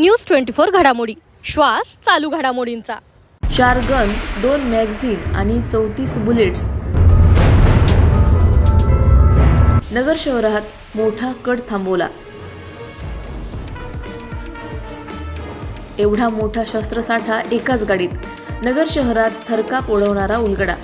News 24 घडामोडी, श्वास चालू घडामोडींचा। 4 गन, 2 मॅगझीन आणि 34 बुलेट्स। नगर शहरात मोठा कट थांबवला। एवढा मोठा शस्त्रसाठा एकाच गाडीत, नगर शहरात थरकाप उडवणारा उलगडा।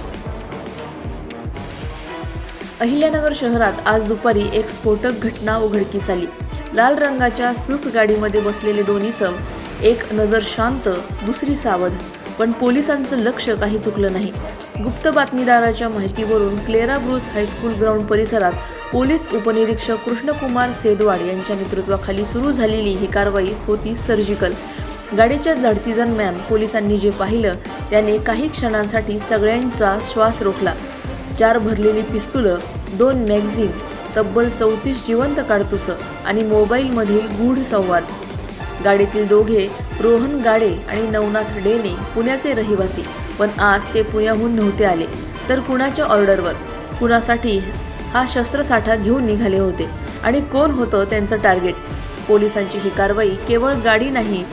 अहिल्यानगर शहरात आज दुपारी एक स्फोटक घटना उघडकीस आली। लाल रंगाच्या स्विफ्ट गाडीमध्ये बसलेले 2 इसम, एक नजर शांत, दुसरी सावध, पण पोलिसांचं लक्ष काही चुकलं नाही। गुप्त बातमीदाराच्या माहितीवरून क्लेरा ब्रूस हायस्कूल ग्राउंड परिसरात पोलीस उपनिरीक्षक कृष्णकुमार सेदवाड यांच्या नेतृत्वाखाली सुरू झालेली ही कारवाई होती सर्जिकल। गाडीच्या झडतीदरम्यान पोलिसांनी जे पाहिलं त्याने काही क्षणांसाठी सगळ्यांचा श्वास रोखला। 4 भरलेली पिस्तुलं, 2 मॅगझीन, तब्बल 34 जिवंत काडतुसं आणि मोबाईलमधील गूढ संवाद। गाडीतील दोघे रोहन गाडे आणि नवनाथ डेने पुण्याचे रहिवासी, पण आज ते पुण्याहून नव्हते आले, तर कुणाच्या ऑर्डरवर, कुणासाठी हा शस्त्रसाठा घेऊन निघाले होते आणि कोण होतं त्यांचं टार्गेट। पोलिसांची ही कारवाई केवळ गाडी नाही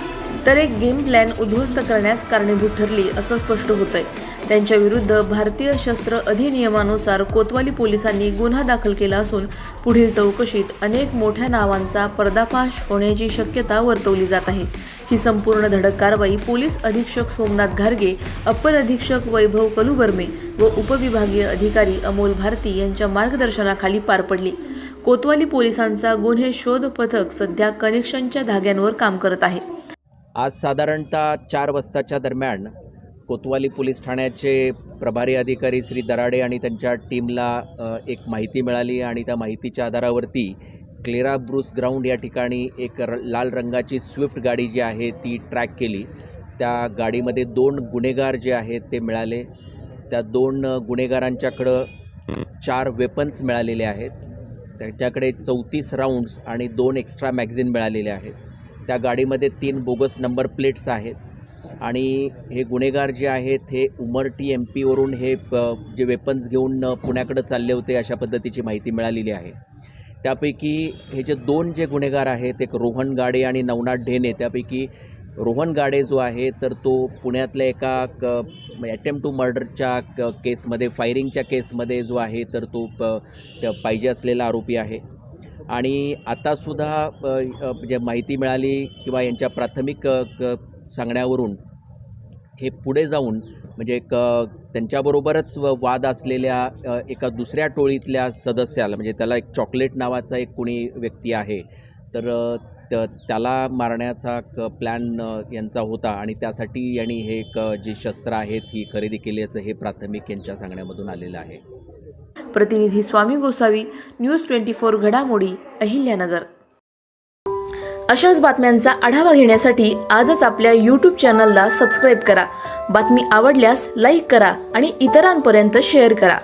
तर एक गेम प्लॅन उद्ध्वस्त करण्यास कारणीभूत ठरली असं स्पष्ट होतंय। त्यांच्या विरुद्ध भारतीय शस्त्र अधिनियमानुसार कोतवाली पोलिसांनी गुन्हा दाखल केला असून पुढील चौकशीत अनेक मोठ्या नावांचा पर्दाफाश होण्याची शक्यता वर्तवली जात आहे। ही संपूर्ण धडक कारवाई पोलीस अधीक्षक सोमनाथ घारगे, अप्पर अधीक्षक वैभव कलुबर्मे व उपविभागीय अधिकारी अमोल भारती यांच्या मार्गदर्शनाखाली पार पडली। कोतवाली पोलिसांचा गुन्हे शोध पथक सध्या कनेक्शनच्या धाग्यांवर काम करत आहे। आज साधारणतः 4 वाजताच्या दरम्यान कोतवाली पोलीस ठाण्याचे प्रभारी अधिकारी श्री दराडे आणि त्यांच्या टीमला एक माहिती मिळाली आणि त्या माहितीच्या आधारावरती क्लेरा ब्रूस ग्राउंड या ठिकाणी एक लाल रंगाची स्विफ्ट गाडी जी आहे ती ट्रॅक केली। त्या गाडीमध्ये 2 गुन्हेगार जे आहेत ते मिळाले। त्या 2 गुन्हेगारांच्याकडं 4 वेपन्स मिळालेले आहेत। त्यांच्याकडे 34 राऊंड्स आणि 2 एक्स्ट्रा मॅगझीन मिळालेले आहेत। त्या गाडीमध्ये 3 बोगस नंबर प्लेट्स आहेत आणि हे गुन्हेगार जे आहेत हे उमरटी MP वरून हे जे वेपन्स घेऊन पुण्याकडे चालले होते अशा पद्धतीची माहिती मिळालेली आहे। त्यापैकी हे जे 2 जे गुन्हेगार आहेत, एक रोहन गाडे आणि नवनाथ ढेने, त्यापैकी रोहन गाडे जो आहे तर तो पुण्यातल्या एका अटेम्प्ट टू मर्डरच्या केसमध्ये, फायरिंगच्या केसमध्ये जो आहे तर तो पाहिजे असलेला आरोपी आहे। आणि आतासुद्धा जे माहिती मिळाली किंवा यांच्या प्राथमिक सांगण्यावरून हे पुढे जाऊन म्हणजे त्यांच्याबरोबरच वाद असलेल्या एका दुसऱ्या टोळीतल्या सदस्याला, म्हणजे त्याला एक चॉकलेट नावाचा एक कोणी व्यक्ती आहे तर त्याला मारण्याचा प्लॅन यांचा होता आणि त्यासाठी यांनी हे जी शस्त्र आहेत ही खरेदी केल्याचं हे प्राथमिक यांच्या सांगण्यामधून आलेलं आहे। प्रतिनिधी स्वामी गोसावी, न्यूज 24 घडामोडी, अहिल्यानगर। अशाच बातम्यांचा आढावा घेण्यासाठी आजच आपल्या YouTube चॅनलला सबस्क्राईब करा। बातमी आवडल्यास लाईक करा आणि इतरांपर्यंत शेअर करा।